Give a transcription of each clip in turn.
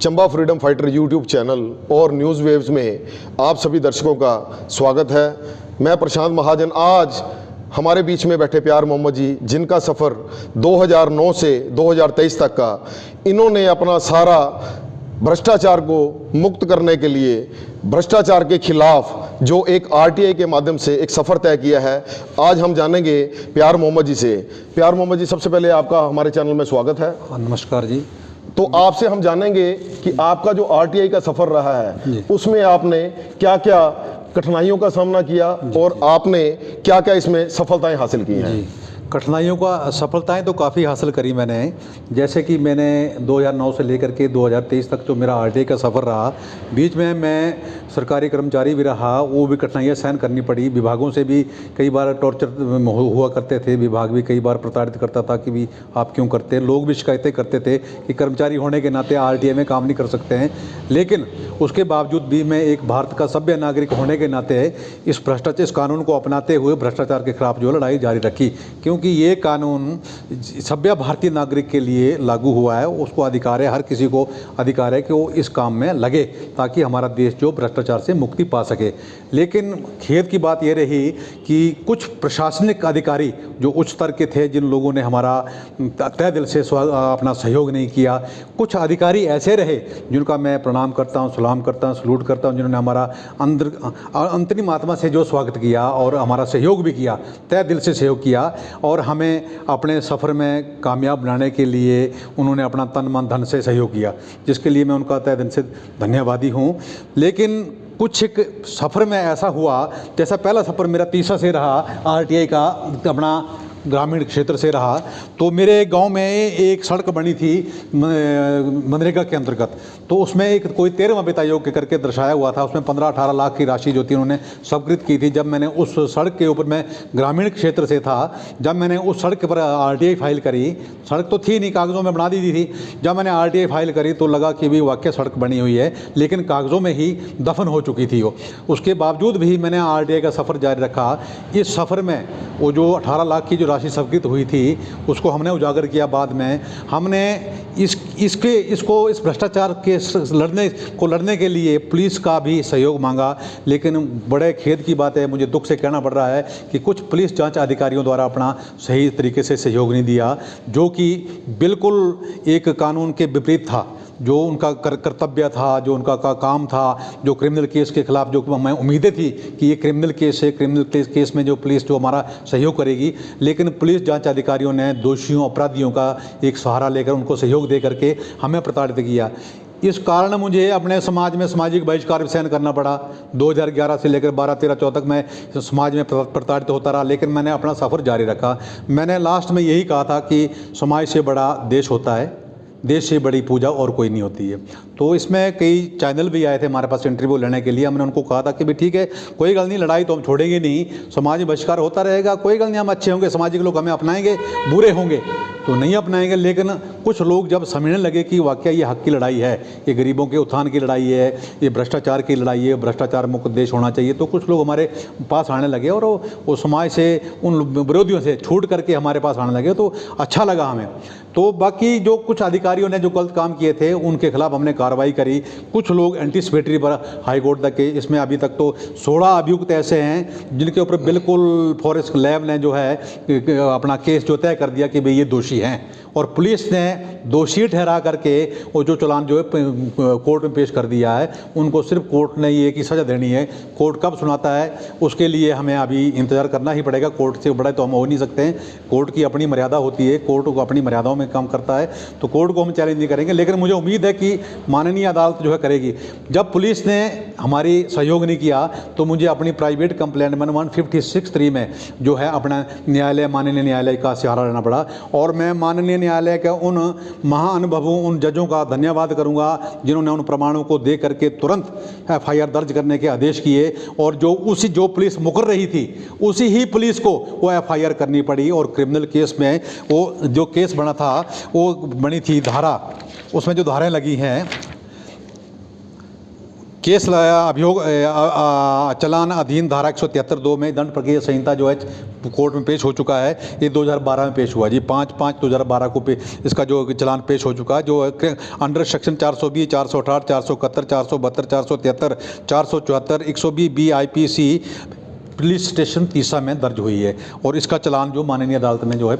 Chamba freedom fighter YouTube channel और news waves में आप सभी दर्शकों का स्वागत है। मैं प्रशांत महाजन। आज हमारे बीच में बैठे प्यार मोहम्मद जी, जिनका सफ़र 2009 से 2023 तक का, इन्होंने अपना सारा भ्रष्टाचार को मुक्त करने के लिए, भ्रष्टाचार के खिलाफ जो एक आरटीआई के माध्यम से एक सफ़र तय किया है, आज हम जानेंगे प्यार मोहम्मद जी से। प्यार मोहम्मद जी, सबसे पहले आपका हमारे चैनल में स्वागत है। नमस्कार जी। तो आपसे हम जानेंगे कि आपका जो आरटीआई का सफ़र रहा है उसमें आपने क्या क्या कठिनाइयों का सामना किया और आपने क्या क्या इसमें सफलताएं हासिल की हैं। कठिनाइयों का सफलताएं तो काफ़ी हासिल करी मैंने। जैसे कि मैंने 2009 से लेकर के 2023 तक जो मेरा आरटीआई का सफ़र रहा, बीच में मैं सरकारी कर्मचारी भी रहा, वो भी कठिनाइयाँ सहन करनी पड़ी। विभागों से भी कई बार टॉर्चर हुआ करते थे, विभाग भी कई बार प्रताड़ित करता था कि भी आप क्यों करते हैं। लोग भी शिकायतें करते थे कि कर्मचारी होने के नाते आरटीआई में काम नहीं कर सकते हैं, लेकिन उसके बावजूद भी मैं एक भारत का सभ्य नागरिक होने के नाते इस भ्रष्टाचार, इस कानून को अपनाते हुए भ्रष्टाचार के खिलाफ जो लड़ाई जारी रखी, क्योंकि ये कानून सभ्य भारतीय नागरिक के लिए लागू हुआ है। उसको अधिकार है, हर किसी को अधिकार है कि वो इस काम में लगे ताकि हमारा देश जो भ्रष्टाचार से मुक्ति पा सके। लेकिन खेद की बात ये रही कि कुछ प्रशासनिक अधिकारी जो उच्च स्तर के थे, जिन लोगों ने हमारा तहे दिल से अपना सहयोग नहीं किया, कुछ अधिकारी ऐसे रहे जिनका मैं प्रणाम करता हूँ, सलाम करता हूँ, सलूट करता हूँ, जिन्होंने हमारा अंतरिम आत्मा से जो स्वागत किया और हमारा सहयोग भी किया, तहे दिल से सहयोग किया और हमें अपने सफ़र में कामयाब बनाने के लिए उन्होंने अपना तन मन धन से सहयोग किया, जिसके लिए मैं उनका तहे दिल से धन्यवादी हूँ। लेकिन कुछ एक सफ़र में ऐसा हुआ, जैसा पहला सफ़र मेरा तीसरा से रहा आरटीआई का, अपना ग्रामीण क्षेत्र से रहा, तो मेरे गांव में एक सड़क बनी थी मनरेगा के अंतर्गत। तो उसमें एक कोई 13वां वित्त आयोग के करके दर्शाया हुआ था, उसमें 15-18 लाख की राशि जो थी उन्होंने स्वीकृत की थी। जब मैंने उस सड़क के ऊपर, मैं ग्रामीण क्षेत्र से था, जब मैंने उस सड़क पर आरटीआई फाइल करी, सड़क तो थी नहीं, कागज़ों में बना दी थी। जब मैंने आरटीआई फाइल करी तो लगा कि भी वाकई सड़क बनी हुई है, लेकिन कागज़ों में ही दफन हो चुकी थी वो। उसके बावजूद भी मैंने आरटीआई का सफ़र जारी रखा। इस सफ़र में वो जो 18 लाख की जो राशि स्वीकृत हुई थी उसको हमने उजागर किया। बाद में हमने इसको इस भ्रष्टाचार के लड़ने के लिए पुलिस का भी सहयोग मांगा, लेकिन बड़े खेद की बात है, मुझे दुख से कहना पड़ रहा है कि कुछ पुलिस जांच अधिकारियों द्वारा अपना सही तरीके से सहयोग नहीं दिया, जो कि बिल्कुल एक कानून के विपरीत था। जो उनका कर्तव्य था, जो उनका काम था, जो क्रिमिनल केस के खिलाफ जो मैं उम्मीदें थी कि ये क्रिमिनल केस है, क्रिमिनल केस में जो पुलिस जो हमारा सहयोग करेगी, लेकिन पुलिस जांच अधिकारियों ने दोषियों, अपराधियों का एक सहारा लेकर उनको सहयोग दे करके हमें प्रताड़ित किया। इस कारण मुझे अपने समाज में सामाजिक बहिष्कार भी सहन करना पड़ा। 2011 से लेकर 12, 13, 14 तक मैं समाज में प्रताड़ित होता रहा, लेकिन मैंने अपना सफ़र जारी रखा। मैंने लास्ट में यही कहा था कि समाज से बड़ा देश होता है, देश से बड़ी पूजा और कोई नहीं होती है। तो इसमें कई चैनल भी आए थे हमारे पास इंटरव्यू लेने के लिए। हमने उनको कहा था कि भाई ठीक है, कोई गल नहीं, लड़ाई तो हम छोड़ेंगे नहीं, समाज में बहिष्कार होता रहेगा, कोई गल नहीं, हम अच्छे होंगे, सामाजिक लोग हमें अपनाएंगे, बुरे होंगे तो नहीं अपनाएंगे। लेकिन कुछ लोग जब समझने लगे कि वाकई ये हक की लड़ाई है, ये गरीबों के उत्थान की लड़ाई है, ये भ्रष्टाचार की लड़ाई है, भ्रष्टाचार मुक्त देश होना चाहिए, तो कुछ लोग हमारे पास आने लगे और वो समाज से, उन विरोधियों से छूट करके हमारे पास आने लगे, तो अच्छा लगा हमें। तो बाकी जो कुछ अधिकारियों ने जो गलत काम किए थे उनके खिलाफ हमने कार्रवाई करी। कुछ लोग एंटीसिपेटरी पर हाई कोर्ट तक के, इसमें अभी तक तो 16 अभियुक्त ऐसे हैं जिनके ऊपर बिल्कुल फॉरेस्ट लैब ने जो है अपना केस जो तय कर दिया कि भाई ये दोषी हैं, और पुलिस ने दोषी ठहरा करके वो जो चालान जो है कोर्ट में पेश कर दिया है। उनको सिर्फ कोर्ट ने ये की सज़ा देनी है, कोर्ट कब सुनाता है उसके लिए हमें अभी इंतज़ार करना ही पड़ेगा। कोर्ट से बड़ा तो हम हो नहीं सकते हैं, कोर्ट की अपनी मर्यादा होती है, कोर्ट को अपनी मर्यादाओं में काम करता है, तो कोर्ट को हम चैलेंज नहीं करेंगे। लेकिन मुझे उम्मीद है कि माननीय अदालत जो है करेगी। जब पुलिस ने हमारी सहयोग नहीं किया तो मुझे अपनी प्राइवेट कंप्लेंट में 156(3) में जो है अपना न्यायालय, माननीय न्यायालय का सहारा लेना पड़ा। और मैं माननीय न्यायालय के उन महाअनुभवों, उन जजों का धन्यवाद करूंगा जिन्होंने उन प्रमाणों को दे करके तुरंत एफआईआर दर्ज करने के आदेश किए, और जो पुलिस मुकर रही थी उसी ही पुलिस को वो एफआईआर करनी पड़ी। और क्रिमिनल केस में वो जो केस बना था वो बनी थी धारा, उसमें जो धाराएं लगी हैं केस अभियोग चलान अधीन धारा 173(2) में दंड प्रक्रिया संहिता जो है कोर्ट में पेश हो चुका है। ये 2012 में पेश हुआ जी, 5/5/2012 को इसका जो चलान पेश हो चुका है, जो under section 420, 468, 471, 472, 473, 474, 120 BIPC police station Tisa में दर्ज हुई है। और इसका चलान जो माननीय अदालत में जो है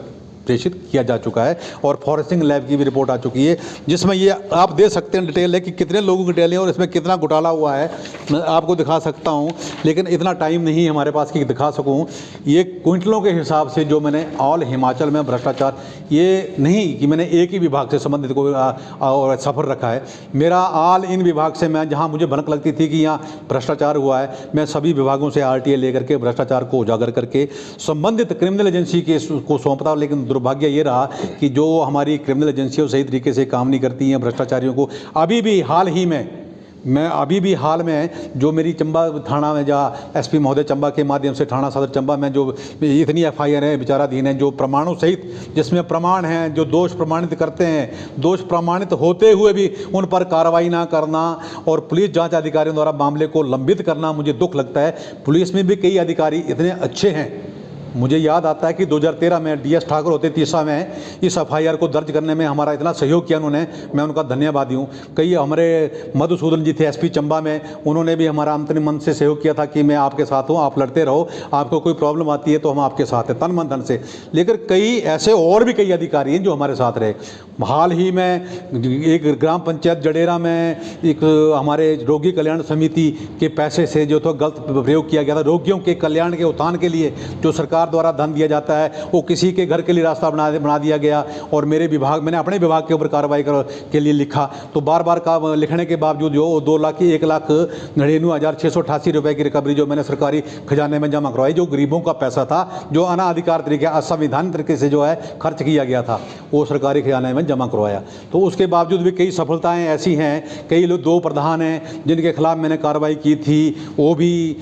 प्रेषित किया जा चुका है और फॉरेंसिक लैब की भी रिपोर्ट आ चुकी है, जिसमें ये आप देख सकते हैं डिटेल है कि कितने लोगों की डिटेल है और इसमें कितना घोटाला हुआ है। मैं आपको दिखा सकता हूँ, लेकिन इतना टाइम नहीं है हमारे पास कि दिखा सकूँ। ये क्विंटलों के हिसाब से जो मैंने ऑल हिमाचल में भ्रष्टाचार, ये नहीं कि मैंने एक ही विभाग से संबंधित कोई और सफ़र रखा है। मेरा ऑल इन विभाग से, मैं जहाँ मुझे भनक लगती थी कि यहाँ भ्रष्टाचार हुआ है, मैं सभी विभागों से RTA लेकर के भ्रष्टाचार को उजागर करके संबंधित क्रिमिनल एजेंसी के को सौंपता। लेकिन दुर्भाग्य ये रहा कि जो हमारी क्रिमिनल एजेंसियाँ सही तरीके से काम नहीं करती हैं, भ्रष्टाचारियों को अभी भी हाल में जो मेरी चंबा थाना में जहाँ SP महोदय चंबा के माध्यम से थाना सदर चंबा में जो इतनी FIR है विचाराधीन है, जो प्रमाणों सहित जिसमें प्रमाण हैं, जो दोष प्रमाणित करते हैं, दोष प्रमाणित होते हुए भी उन पर कार्रवाई ना करना और पुलिस जांच अधिकारियों द्वारा मामले को लंबित करना, मुझे दुख लगता है। पुलिस में भी कई अधिकारी इतने अच्छे हैं। मुझे याद आता है कि 2013 में DS ठाकुर होते तीसा में इस FIR को दर्ज करने में हमारा इतना सहयोग किया उन्होंने, मैं उनका धन्यवादी हूँ। कई हमारे मधुसूदन जी थे SP चंबा में, उन्होंने भी हमारा अंतरिम मन से सहयोग किया था कि मैं आपके साथ हूँ, आप लड़ते रहो, आपको कोई प्रॉब्लम आती है तो हम आपके साथ हैं तन मन धन से। लेकिन कई ऐसे और भी कई अधिकारी हैं जो हमारे साथ रहे। हाल ही में एक ग्राम पंचायत जडेरा में एक हमारे रोगी कल्याण समिति के पैसे से जो तो गलत प्रयोग किया गया था। रोगियों के कल्याण के उत्थान के लिए जो सरकार द्वारा धन दिया जाता है, वो किसी के घर के लिए रास्ता बना दिया गया और मैंने अपने विभाग के ऊपर कार्रवाई के लिए लिखा, तो बार का लिखने के बावजूद जो 2,01,99,688 रुपये की रिकवरी जो मैंने सरकारी खजाने में जमा करवाई, जो गरीबों का पैसा था, जो अनाधिकार तरीके असंवैधानिक तरीके से जो है खर्च किया गया था, वो सरकारी खजाने में जमा करवाया। तो उसके बावजूद भी कई सफलताएं ऐसी हैं। कई लोग 2 प्रधान हैं जिनके खिलाफ मैंने कार्रवाई की थी, वो भी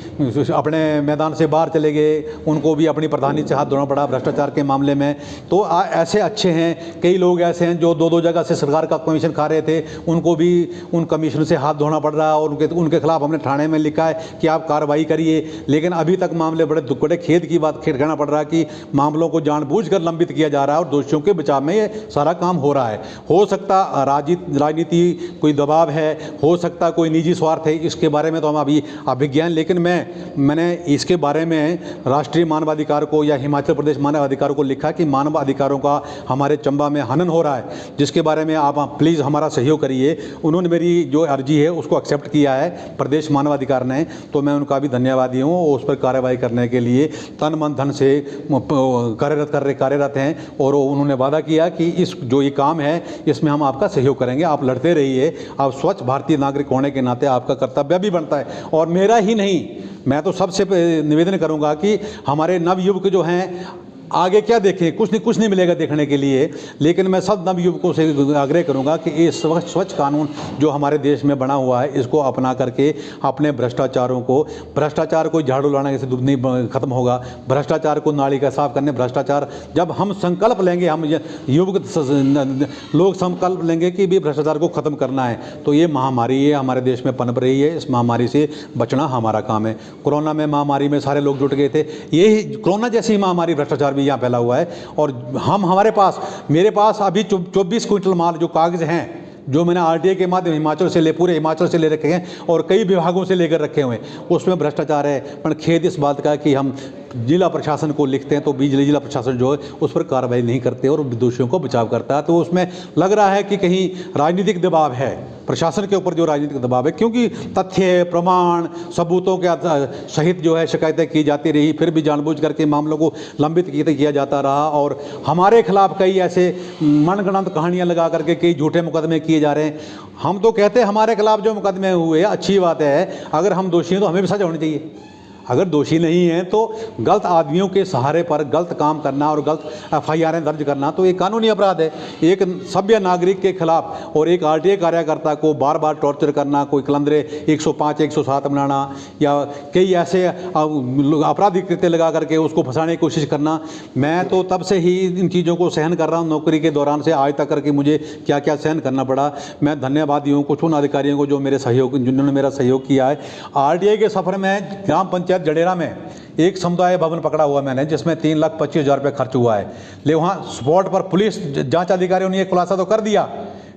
अपने मैदान से बाहर चले गए, उनको भी अपनी प्रधानी से हाथ धोना पड़ा भ्रष्टाचार के मामले में। तो ऐसे अच्छे हैं। कई लोग ऐसे हैं जो 2 जगह से सरकार का कमीशन खा रहे थे, उनको भी उन कमीशन से हाथ धोना पड़ रहा है और उनके खिलाफ हमने थाने में लिखा है कि आप कार्रवाई करिए। लेकिन अभी तक मामले बड़े खेद की बात कहना पड़ रहा है कि मामलों को जानबूझकर लंबित किया जा रहा है और दोषियों के बचाव में ये सारा काम हो रहा है। हो सकता राजनीति कोई दबाव है, हो सकता कोई निजी स्वार्थ है, इसके बारे में तो हम अभी अभिज्ञान। लेकिन मैंने इसके बारे में राष्ट्रीय मानवाधिकार को या हिमाचल प्रदेश मानवाधिकार को लिखा कि मानव अधिकारों का हमारे चंबा में हनन हो रहा है, जिसके बारे में आप प्लीज़ हमारा सहयोग करिए। उन्होंने मेरी जो अर्जी है उसको एक्सेप्ट किया है प्रदेश मानवाधिकार ने, तो मैं उनका भी धन्यवादी हूँ। उस पर कार्रवाई करने के लिए तन मन धन से कार्यरत हैं और उन्होंने वादा किया कि इस जो ये काम है इसमें हम आपका सहयोग करेंगे। आप लड़ते रहिए, आप स्वच्छ भारतीय नागरिक होने के नाते आपका कर्तव्य भी बनता है। और मेरा ही नहीं, मैं तो सबसे निवेदन करूंगा कि हमारे नवयुवक जो हैं आगे क्या देखें, कुछ नहीं मिलेगा देखने के लिए। लेकिन मैं सब नवयुवकों से आग्रह करूंगा कि ये स्वच्छ कानून जो हमारे देश में बना हुआ है इसको अपना करके अपने भ्रष्टाचार को झाड़ू लाने से नहीं खत्म होगा। भ्रष्टाचार को नाली का साफ करने, भ्रष्टाचार जब हम संकल्प लेंगे, हम युवक लोग संकल्प लेंगे कि भी भ्रष्टाचार को ख़त्म करना है, तो ये महामारी है हमारे देश में पनप रही है, इस महामारी से बचना हमारा काम है। कोरोना में महामारी में सारे लोग जुट गए थे, यही कोरोना जैसी महामारी भ्रष्टाचार भी यहाँ फैला हुआ है। और मेरे पास अभी 24 क्विंटल माल जो कागज़ हैं जो मैंने RTA के माध्यम पूरे हिमाचल से ले रखे हैं और कई विभागों से लेकर रखे हुए हैं, उसमें भ्रष्टाचार है। पर खेद इस बात का कि हम जिला प्रशासन को लिखते हैं तो जिला प्रशासन जो है उस पर कार्रवाई नहीं करते और दोषियों को बचाव करता है। तो उसमें लग रहा है कि कहीं राजनीतिक दबाव है प्रशासन के ऊपर, जो राजनीतिक दबाव है, क्योंकि तथ्य प्रमाण सबूतों के सहित जो है शिकायतें की जाती रही, फिर भी जानबूझ करके मामलों को लंबित किया जाता रहा। और हमारे खिलाफ कई ऐसे मनगढ़ंत कहानियाँ लगा करके कई झूठे मुकदमे किए जा रहे हैं। हम तो कहते हैं हमारे खिलाफ जो मुकदमे हुए अच्छी बात है, अगर हम दोषी हैं तो हमें भी सजा होनी चाहिए। अगर दोषी नहीं हैं तो गलत आदमियों के सहारे पर गलत काम करना और गलत एफआईआर दर्ज करना तो एक कानूनी अपराध है। एक सभ्य नागरिक के खिलाफ और एक आरटीआई कार्यकर्ता को बार बार टॉर्चर करना, कोई कलंदरे 105 107 बनाना या कई ऐसे आपराधिक कृत्य लगा करके उसको फंसाने की कोशिश करना, मैं तो तब से ही इन चीज़ों को सहन कर रहा हूँ नौकरी के दौरान से आज तक करके मुझे क्या क्या सहन करना पड़ा। मैं धन्यवादी हूँ कुछ उन अधिकारियों को जो मेरे सहयोग जिन्होंने मेरा सहयोग किया है। आरटीआई के सफ़र में ग्राम पंचायत जडेरा में एक समुदाय भवन पकड़ा हुआ मैंने, जिसमें 3,25,000 रुपये खर्च हुआ है। ले वहाँ स्पॉट पर पुलिस जांच अधिकारियों ने ये खुलासा तो कर दिया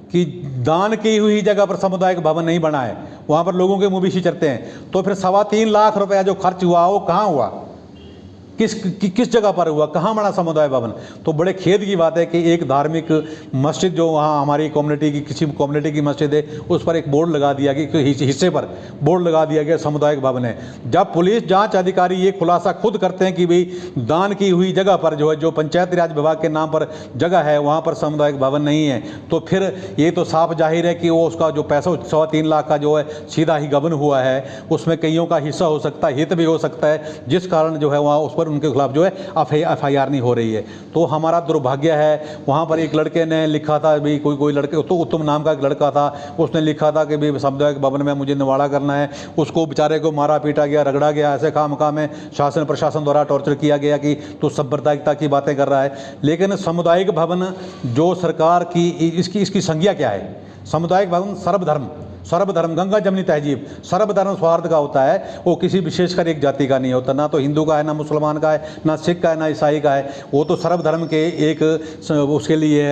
कि दान की हुई जगह पर सामुदायिक भवन नहीं बना है, वहाँ पर लोगों के मुँह भी चढ़ते हैं। तो फिर 3.25 लाख रुपया जो खर्च हुआ वो कहाँ हुआ, किस जगह पर हुआ, कहाँ बना समुदाय भवन। तो बड़े खेद की बात है कि एक धार्मिक मस्जिद जो वहाँ हमारी कम्युनिटी की किसी कम्युनिटी की मस्जिद है उस पर एक बोर्ड लगा दिया गया, हिस्से पर बोर्ड लगा दिया गया सामुदायिक भवन है। जब पुलिस जांच अधिकारी ये खुलासा खुद करते हैं कि भाई दान की हुई जगह पर जो है, जो पंचायती राज विभाग के नाम पर जगह है वहाँ पर सामुदायिक भवन नहीं है, तो फिर ये तो साफ जाहिर है कि वो उसका जो पैसा 3.25 लाख का जो है सीधा ही गबन हुआ है, उसमें कईयों का हिस्सा हो सकता है, हित भी हो सकता है, जिस कारण जो है वहाँ उस पर उनके खिलाफ जो है एफआईआर नहीं हो रही है। तो हमारा दुर्भाग्य है। वहाँ पर एक लड़के ने लिखा था, भाई कोई लड़के, तो उत्तम नाम का एक लड़का था, उसने लिखा था कि भाई सामुदायिक भवन में मुझे निवाड़ा करना है। उसको बेचारे को मारा पीटा गया, रगड़ा गया, ऐसे खामखा में शासन प्रशासन द्वारा टॉर्चर किया गया कि तो सांप्रदायिकता की बातें कर रहा है। लेकिन सामुदायिक भवन जो सरकार की इसकी संज्ञा क्या है? सामुदायिक भवन सर्वधर्म गंगा जमनी तहजीब सर्वधर्म सौहार्द का होता है। वो किसी विशेषकर एक जाति का नहीं होता, ना तो हिंदू का है, ना मुसलमान का है, ना सिख का है, ना ईसाई का है। वो तो सर्वधर्म के एक उसके लिए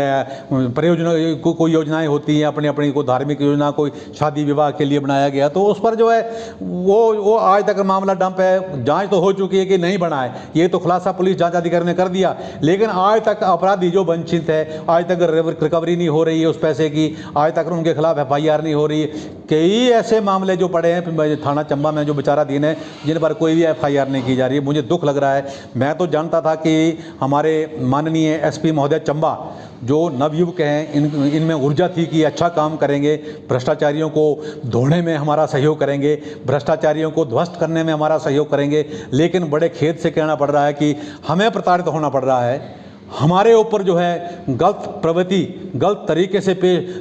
परियोजना कोई योजनाएं होती हैं, अपनी अपनी कोई धार्मिक योजना, कोई शादी विवाह के लिए बनाया गया, तो उस पर जो है वो आज तक मामला डंप है। जांच तो हो चुकी है कि नहीं बना है, ये तो खुलासा पुलिस जांच अधिकारी ने कर दिया, लेकिन आज तक अपराधी जो वंचित है, आज तक रिकवरी नहीं हो रही है उस पैसे की, आज तक उनके खिलाफ एफआईआर नहीं हो रही है। कई ऐसे मामले जो पड़े हैं थाना चंबा में जो बेचारा दिन है, जिन पर कोई भी एफआईआर नहीं की जा रही है। मुझे दुख लग रहा है। मैं तो जानता था कि हमारे माननीय एसपी महोदय चंबा जो नवयुवक हैं, इनमें ऊर्जा थी कि अच्छा काम करेंगे, भ्रष्टाचारियों को धोने में हमारा सहयोग करेंगे, भ्रष्टाचारियों को ध्वस्त करने में हमारा सहयोग करेंगे। लेकिन बड़े खेद से कहना पड़ रहा है कि हमें प्रताड़ित होना पड़ रहा है। हमारे ऊपर जो है गलत प्रवृत्ति, गलत तरीके से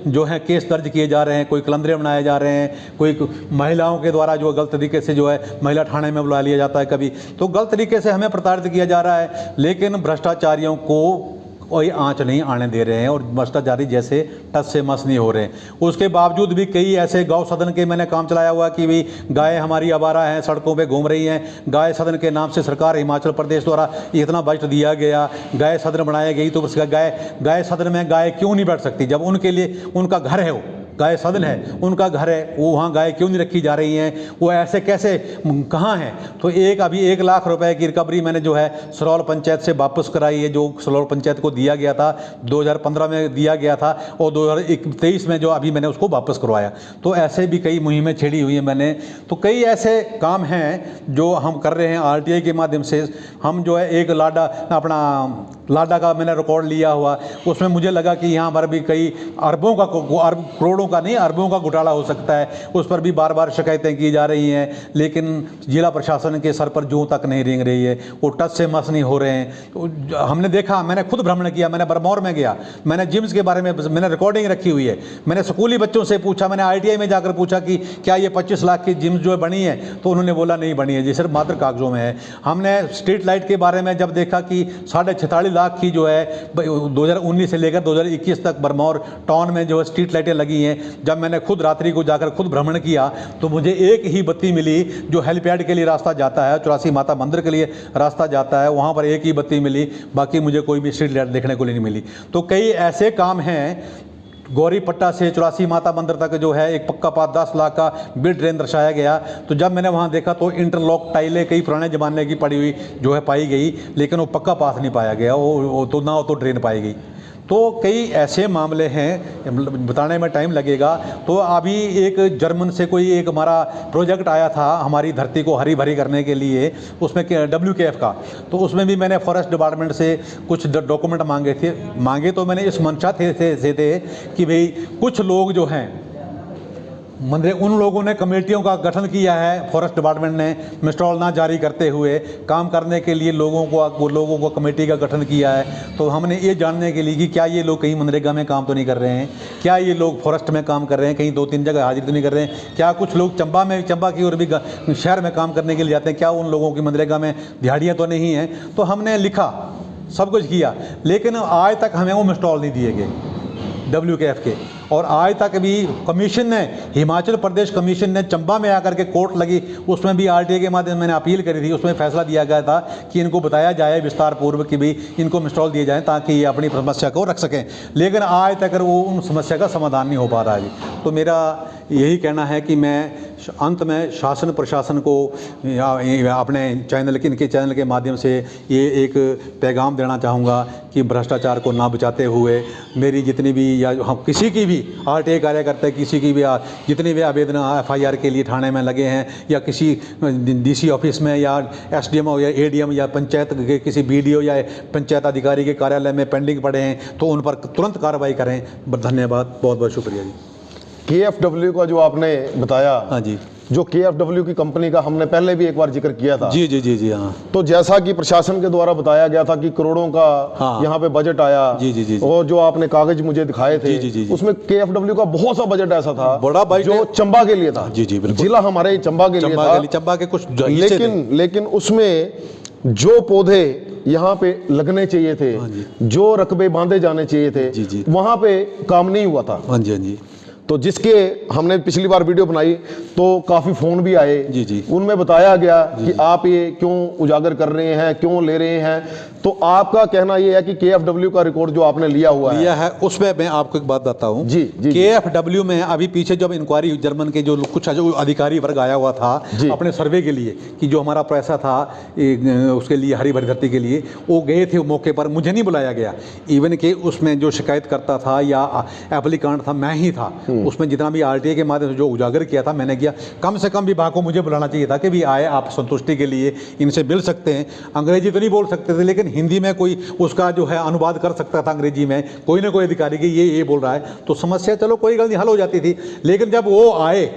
जो है केस दर्ज किए जा रहे हैं, कोई कलंदरे बनाए जा रहे हैं, कोई महिलाओं के द्वारा जो गलत तरीके से जो है महिला थाने में बुला लिया जाता है कभी, तो गलत तरीके से हमें प्रताड़ित किया जा रहा है। लेकिन भ्रष्टाचारियों को कोई आंच नहीं आने दे रहे हैं और भ्रष्टाचारी जैसे टस से मस नहीं हो रहे हैं। उसके बावजूद भी कई ऐसे गौ सदन के मैंने काम चलाया हुआ कि भाई गाय हमारी आवारा हैं, सड़कों पे घूम रही हैं, गाय सदन के नाम से सरकार हिमाचल प्रदेश द्वारा इतना बजट दिया गया, गाय सदन बनाई गई, तो उसका गाय सदन में गाय क्यों नहीं बैठ सकती? जब उनके लिए उनका घर है, वो गाय सदन है, उनका घर है, वो वहाँ गाय क्यों नहीं रखी जा रही हैं? वो ऐसे कैसे कहाँ हैं? तो अभी 1 लाख रुपए की रिकवरी मैंने जो है सलौल पंचायत से वापस कराई है, जो सलौल पंचायत को दिया गया था, 2015 में दिया गया था और 2023 में जो अभी मैंने उसको वापस करवाया। तो ऐसे भी कई मुहिमें छेड़ी हुई हैं मैंने। तो कई ऐसे काम हैं जो हम कर रहे हैं आरटीआई के माध्यम से। हम जो है एक लाडा का मैंने रिकॉर्ड लिया हुआ, उसमें मुझे लगा कि यहाँ पर भी कई अरबों का, करोड़ों का नहीं, अरबों का घोटाला हो सकता है। उस पर भी बार बार शिकायतें की जा रही हैं, लेकिन जिला प्रशासन के सर पर जूं तक नहीं रेंग रही है, वो टच से मस नहीं हो रहे हैं। तो हमने देखा, मैंने खुद भ्रमण किया, मैंने बरमौर में गया, मैंने जिम्स के बारे में मैंने रिकॉर्डिंग रखी हुई है, मैंने स्कूली बच्चों से पूछा, मैंने आईटीआई में जाकर पूछा कि क्या ये 25 लाख की जिम्स जो है बनी है? तो उन्होंने बोला नहीं बनी है जी, सिर्फ मात्र कागजों में है। हमने स्ट्रीट लाइट के बारे में जब देखा कि 46.5 लाख की जो है 2019 से लेकर 2021 तक बरमौर टाउन में जो है स्ट्रीट लाइटें लगी हैं। जब मैंने खुद रात्रि को जाकर खुद भ्रमण किया तो मुझे एक ही बत्ती मिली जो हेलीपैड के लिए रास्ता जाता है, 84 माता मंदिर के लिए रास्ता जाता है, वहाँ पर एक ही बत्ती मिली, बाकी मुझे कोई भी स्ट्रीट लाइट देखने को नहीं मिली। तो कई ऐसे काम हैं, गौरी पट्टा से 84 माता मंदिर तक जो है एक पक्का पाथ 10 लाख का बिल्ड ड्रेन दर्शाया गया। तो जब मैंने वहाँ देखा तो इंटरलॉक टाइलें कई पुराने ज़माने की पड़ी हुई जो है पाई गई, लेकिन वो पक्का पाथ नहीं पाया गया, वो तो ना तो ड्रेन पाई गई। तो कई ऐसे मामले हैं, बताने में टाइम लगेगा। तो अभी एक जर्मन से कोई एक हमारा प्रोजेक्ट आया था हमारी धरती को हरी भरी करने के लिए, उसमें WKF का, तो उसमें भी मैंने फॉरेस्ट डिपार्टमेंट से कुछ डॉक्यूमेंट मांगे तो मैंने इस मंशा थे कि भाई कुछ लोग जो हैं उन लोगों ने कमेटियों का गठन किया है, फॉरेस्ट डिपार्टमेंट ने मिसट्रॉल ना जारी करते हुए काम करने के लिए लोगों को कमेटी का गठन किया है। तो हमने ये जानने के लिए कि क्या ये लोग कहीं मनरेगा में काम तो नहीं कर रहे हैं, क्या ये लोग फॉरेस्ट में काम कर रहे हैं, कहीं 2-3 जगह हाजिरी तो नहीं कर रहे हैं, क्या कुछ लोग चंबा की ओर भी शहर में काम करने के लिए जाते हैं, क्या उन लोगों की मनरेगा में दिहाड़ियाँ तो नहीं हैं। तो हमने लिखा, सब कुछ किया, लेकिन आज तक हमें वो मिसट्रॉल नहीं दिए गए WKF के। और आज तक भी कमीशन ने, हिमाचल प्रदेश कमीशन ने चंबा में आकर के कोर्ट लगी, उसमें भी RTA के माध्यम से मैंने अपील करी थी, उसमें फैसला दिया गया था कि इनको बताया जाए विस्तार पूर्वक कि भाई इनको मिसट्रॉल दिए जाएं ताकि ये अपनी समस्या को रख सकें, लेकिन आज तक वो उन समस्या का समाधान नहीं हो पा रहा है जी। तो मेरा यही कहना है कि मैं अंत में शासन प्रशासन को अपने इनके चैनल के माध्यम से ये एक पैगाम देना चाहूँगा कि भ्रष्टाचार को ना बचाते हुए मेरी जितनी भी, या हम किसी की भी RTA कार्यकर्ता किसी की भी जितने भी आवेदन FIR के लिए थाने में लगे हैं, या किसी DC ऑफिस में, या SDM या ADM या पंचायत के किसी BDO या पंचायत अधिकारी के कार्यालय में पेंडिंग पड़े हैं, तो उन पर तुरंत कार्रवाई करें। धन्यवाद, बहुत बहुत शुक्रिया जी। KFW का जो आपने बताया, हाँ जी, जो KFW की कंपनी का हमने पहले भी एक बार जिक्र किया था। जी जी जी जी हाँ। तो जैसा कि प्रशासन के द्वारा बताया गया था कि करोड़ों का हाँ, यहाँ पे बजट आया, जी जी जी, और जो आपने कागज मुझे दिखाए थे, जी जी जी, उसमें KFW का बहुत सा बजट ऐसा था, बड़ा बजट जो चंबा के लिए था। जी जी बिल्कुल, जिला हमारे चंबा के लिए था, चंबा के कुछ लेकिन उसमें जो पौधे यहाँ पे लगने चाहिए थे, जो रकबे बांधे जाने चाहिए थे, वहां पे काम नहीं हुआ था। हाँ जी, हाँ जी। तो जिसके हमने पिछली बार वीडियो बनाई तो काफ़ी फ़ोन भी आए, जी जी, उनमें बताया गया कि आप ये क्यों उजागर कर रहे हैं, क्यों ले रहे हैं। तो आपका कहना ये है कि KFW का रिकॉर्ड जो आपने लिया है उसमें मैं आपको एक बात बताता हूँ जी, जी। KFW में अभी पीछे जब इंक्वायरी जर्मन के जो कुछ अधिकारी वर्ग आया हुआ था अपने सर्वे के लिए कि जो हमारा पैसा था उसके लिए, हरी भरी धरती के लिए, वो गए थे मौके पर, मुझे नहीं बुलाया गया। इवन के उसमें जो शिकायत करता था या एप्लीकांट था मैं ही था, उसमें जितना भी RTA के माध्यम से जो उजागर किया था मैंने किया। कम से कम विभाग को मुझे बुलाना चाहिए था कि भी आए, आप संतुष्टि के लिए इनसे मिल सकते हैं। अंग्रेजी तो नहीं बोल सकते थे, लेकिन हिंदी में कोई उसका जो है अनुवाद कर सकता था अंग्रेजी में, कोई ना कोई अधिकारी की ये बोल रहा है, तो समस्या चलो कोई गलती हल हो जाती थी। लेकिन जब वो आए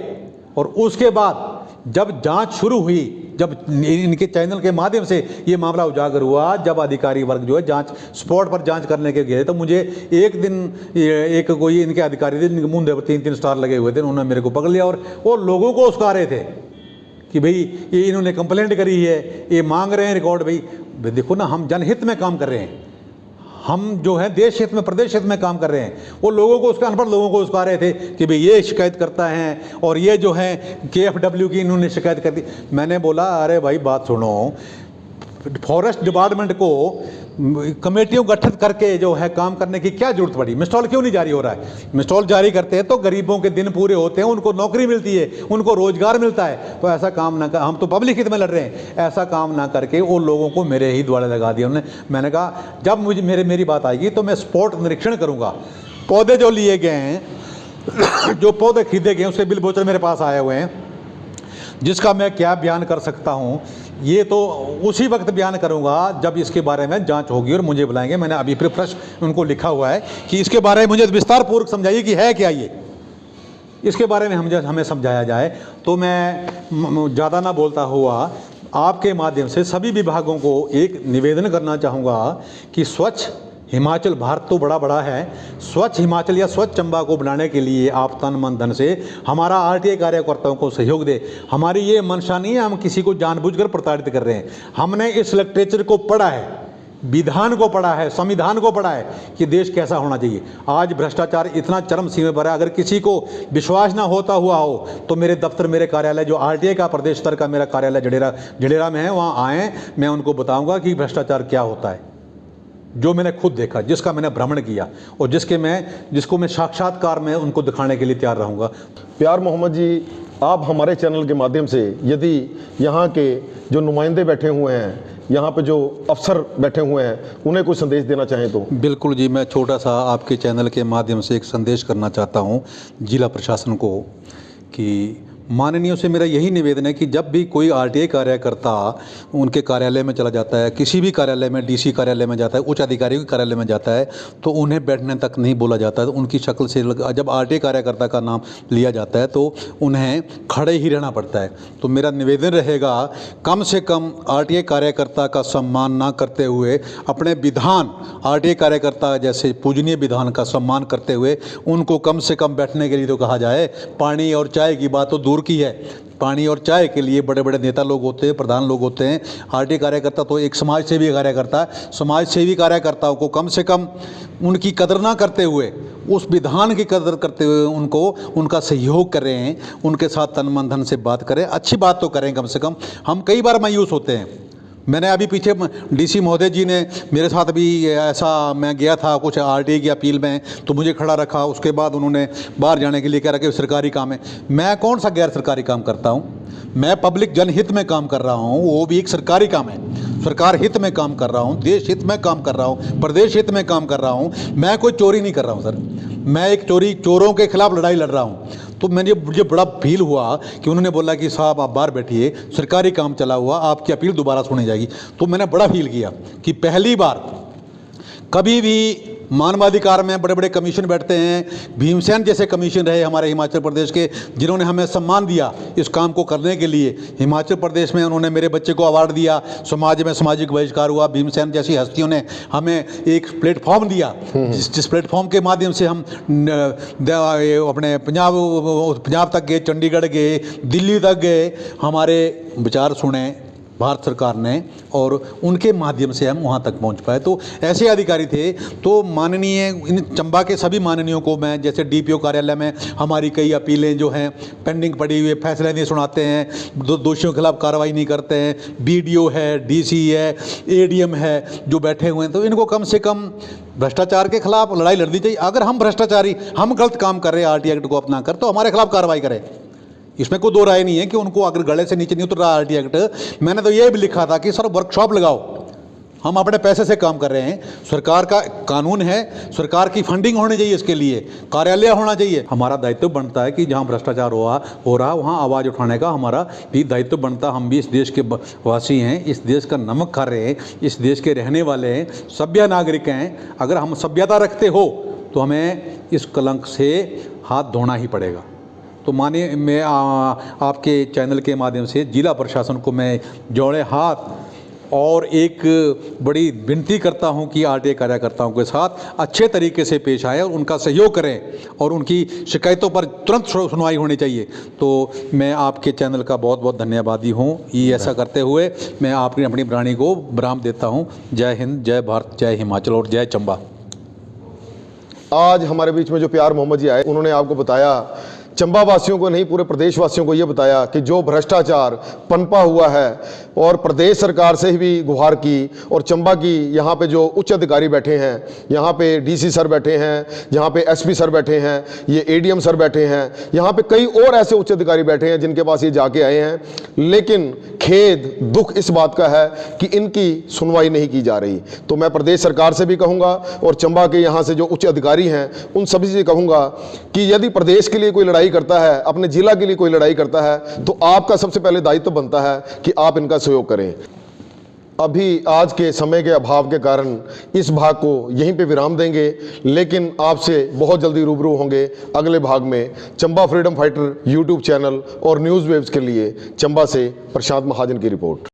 और उसके बाद जब जांच शुरू हुई, जब इनके चैनल के माध्यम से ये मामला उजागर हुआ, जब अधिकारी वर्ग जो है जांच स्पॉट पर जांच करने के गए, तो मुझे एक दिन एक कोई इनके अधिकारी थे, इनके मुंह 3-3 स्टार लगे हुए थे, उन्होंने मेरे को पकड़ लिया और वो लोगों को उसका रहे थे कि भाई ये इन्होंने कंप्लेंट करी है, ये मांग रहे हैं रिकॉर्ड। भाई देखो ना, हम जनहित में काम कर रहे हैं, हम जो है देश हित में, प्रदेश हित में काम कर रहे हैं। वो लोगों को, उसके अनपढ़ लोगों को उसका रहे थे कि भाई ये शिकायत करता है और ये जो है KFW की इन्होंने शिकायत कर दी। मैंने बोला अरे भाई बात सुनो, फॉरेस्ट डिपार्टमेंट को कमेटियों गठित करके जो है काम करने की क्या जरूरत पड़ी? मिसट्रॉल क्यों नहीं जारी हो रहा है? मिसट्रॉल जारी करते हैं तो गरीबों के दिन पूरे होते हैं, उनको नौकरी मिलती है, उनको रोजगार मिलता है। तो ऐसा काम ना कर, हम तो पब्लिक हित में लड़ रहे हैं, ऐसा काम ना करके वो लोगों को मेरे ही द्वारा लगा दिया उन्होंने। मैंने कहा जब मुझे मेरी बात आएगी तो मैं स्पॉट निरीक्षण करूँगा। पौधे जो लिए गए हैं, जो पौधे खरीदे गए उसके बिल वोचर मेरे पास आए हुए हैं, जिसका मैं क्या बयान कर सकता हूँ ये तो उसी वक्त बयान करूंगा जब इसके बारे में जांच होगी और मुझे बुलाएंगे। मैंने अभी फिर प्रश्न उनको लिखा हुआ है कि इसके बारे में मुझे विस्तार पूर्वक समझाइए कि है क्या ये, इसके बारे में हमें समझाया जाए। तो मैं ज़्यादा ना बोलता हुआ आपके माध्यम से सभी विभागों को एक निवेदन करना चाहूँगा कि स्वच्छ हिमाचल, भारत तो बड़ा है, स्वच्छ हिमाचल या स्वच्छ चंबा को बनाने के लिए आप तन मन धन से हमारा RTA कार्यकर्ताओं को सहयोग दे। हमारी ये मंशा नहीं है हम किसी को जानबूझकर प्रताड़ित कर रहे हैं। हमने इस लिटरेचर को पढ़ा है, विधान को पढ़ा है, संविधान को पढ़ा है कि देश कैसा होना चाहिए। आज भ्रष्टाचार इतना चरम सीमा पर है, अगर किसी को विश्वास ना होता हुआ हो तो मेरे दफ्तर, मेरे कार्यालय, जो RTA का प्रदेश स्तर का मेरा कार्यालय जडेरा में है, वहाँ आएँ, मैं उनको बताऊँगा कि भ्रष्टाचार क्या होता है, जो मैंने खुद देखा, जिसका मैंने भ्रमण किया और जिसको मैं साक्षात्कार में उनको दिखाने के लिए तैयार रहूँगा। प्यार मोहम्मद जी, आप हमारे चैनल के माध्यम से यदि यहाँ के जो नुमाइंदे बैठे हुए हैं, यहाँ पे जो अफसर बैठे हुए हैं, उन्हें कोई संदेश देना चाहें तो? बिल्कुल जी, मैं छोटा सा आपके चैनल के माध्यम से एक संदेश करना चाहता हूँ जिला प्रशासन को कि माननीयों से मेरा यही निवेदन है कि जब भी कोई आरटीआई कार्यकर्ता उनके कार्यालय में चला जाता है, किसी भी कार्यालय में, डीसी कार्यालय में जाता है, उच्च अधिकारियों के कार्यालय में जाता है, तो उन्हें बैठने तक नहीं बोला जाता है। उनकी शक्ल से जब आरटीआई कार्यकर्ता का नाम लिया जाता है तो उन्हें खड़े ही रहना पड़ता है। तो मेरा निवेदन रहेगा, कम से कम आरटीआई कार्यकर्ता का सम्मान ना करते हुए अपने विधान, आरटीआई कार्यकर्ता जैसे पूजनीय विधान का सम्मान करते हुए उनको कम से कम बैठने के लिए तो कहा जाए। पानी और चाय की बात तो दूर की है, पानी और चाय के लिए बड़े बड़े नेता लोग होते हैं, प्रधान लोग होते हैं। आरटीआई कार्यकर्ता तो एक समाज सेवी कार्यकर्ता है। समाज सेवी कार्यकर्ताओं को कम से कम उनकी कदर ना करते हुए, उस विधान की कदर करते हुए उनको उनका सहयोग करें, उनके साथ तन मन धन से बात करें, अच्छी बात तो करें कम से कम। हम कई बार मायूस होते हैं। मैंने अभी पीछे डीसी महोदय जी ने मेरे साथ भी ऐसा, मैं गया था कुछ आरटीआई की अपील में, तो मुझे खड़ा रखा। उसके बाद उन्होंने बाहर जाने के लिए कह रहा कि सरकारी काम है। मैं कौन सा गैर सरकारी काम करता हूँ? मैं पब्लिक जनहित में काम कर रहा हूँ, वो भी एक सरकारी काम है। सरकार हित में काम कर रहा हूँ, देश हित में काम कर रहा हूँ, प्रदेश हित में काम कर रहा हूँ। मैं कोई चोरी नहीं कर रहा हूँ सर। मैं एक चोरों के खिलाफ लड़ाई लड़ रहा हूँ। तो मुझे बड़ा फील हुआ कि उन्होंने बोला कि साहब आप बाहर बैठिए, सरकारी काम चला हुआ, आपकी अपील दोबारा सुनी जाएगी। तो मैंने बड़ा फील किया कि पहली बार कभी भी मानवाधिकार में बड़े बड़े कमीशन बैठते हैं। भीमसेन जैसे कमीशन रहे हमारे हिमाचल प्रदेश के, जिन्होंने हमें सम्मान दिया इस काम को करने के लिए। हिमाचल प्रदेश में उन्होंने मेरे बच्चे को अवार्ड दिया, समाज में सामाजिक बहिष्कार हुआ। भीमसेन जैसी हस्तियों ने हमें एक प्लेटफॉर्म दिया, जिस प्लेटफॉर्म के माध्यम से हम अपने पंजाब तक गए, चंडीगढ़ गए, दिल्ली तक गए, हमारे विचार सुने भारत सरकार ने और उनके माध्यम से हम वहाँ तक पहुँच पाए। तो ऐसे अधिकारी थे। तो माननीय इन चंबा के सभी माननीयों को मैं, जैसे डीपीओ कार्यालय में हमारी कई अपीलें जो हैं पेंडिंग पड़ी हुई, फैसले नहीं सुनाते हैं, दोषियों के खिलाफ कार्रवाई नहीं करते हैं, बीडीओ है, डीसी है, एडीएम है जो बैठे हुए हैं, तो इनको कम से कम भ्रष्टाचार के खिलाफ लड़ाई लड़नी चाहिए। अगर हम भ्रष्टाचारी, हम गलत काम कर रहे हैं आरटीआई एक्ट को अपना कर, तो हमारे खिलाफ कार्रवाई करें। इसमें कोई दो राय नहीं है कि उनको अगर गले से नीचे नहीं उतर रहा आरटीआई एक्ट। मैंने तो ये भी लिखा था कि सर वर्कशॉप लगाओ, हम अपने पैसे से काम कर रहे हैं, सरकार का कानून है, सरकार की फंडिंग होनी चाहिए, इसके लिए कार्यालय होना चाहिए। हमारा दायित्व बनता है कि जहाँ भ्रष्टाचार हो रहा वहाँ आवाज़ उठाने का हमारा भी दायित्व बनता। हम भी इस देश के वासी हैं, इस देश का नमक खा रहे हैं, इस देश के रहने वाले हैं, सभ्य नागरिक हैं। अगर हम सभ्यता रखते हो तो हमें इस कलंक से हाथ धोना ही पड़ेगा। तो मानिए, मैं आपके चैनल के माध्यम से जिला प्रशासन को मैं जोड़े हाथ और एक बड़ी विनती करता हूं कि आरटीआई कार्यकर्ताओं के साथ अच्छे तरीके से पेश आए और उनका सहयोग करें और उनकी शिकायतों पर तुरंत सुनवाई होनी चाहिए। तो मैं आपके चैनल का बहुत बहुत धन्यवादी हूं। ये ऐसा करते हुए मैं अपनी वाणी को विराम देता हूं। जय हिंद, जय भारत, जय हिमाचल और जय चंबा। आज हमारे बीच में जो प्यार मोहम्मद जी आए, उन्होंने आपको बताया, चंबा वासियों को नहीं पूरे प्रदेश वासियों को ये बताया कि जो भ्रष्टाचार पनपा हुआ है, और प्रदेश सरकार से भी गुहार की, और चंबा की यहाँ पे जो उच्च अधिकारी बैठे हैं, यहाँ पे डीसी सर बैठे हैं, यहाँ पे एसपी सर बैठे हैं, ये एडीएम सर बैठे हैं, यहाँ पे कई और ऐसे उच्च अधिकारी बैठे हैं जिनके पास ये जाके आए हैं, लेकिन खेद दुख इस बात का है कि इनकी सुनवाई नहीं की जा रही। तो मैं प्रदेश सरकार से भी कहूँगा और चंबा के यहाँ से जो उच्च अधिकारी हैं उन सभी से कहूँगा कि यदि प्रदेश के लिए कोई लड़ाई करता है, अपने जिला के लिए कोई लड़ाई करता है, तो आपका सबसे पहले दायित्व बनता है कि आप इनका सहयोग करें। अभी आज के समय के अभाव के कारण इस भाग को यहीं पे विराम देंगे, लेकिन आपसे बहुत जल्दी रूबरू होंगे अगले भाग में। Chamba freedom fighter YouTube channel और न्यूज़ वेव्स के लिए चंबा से प्रशांत महाजन की रिपोर्ट।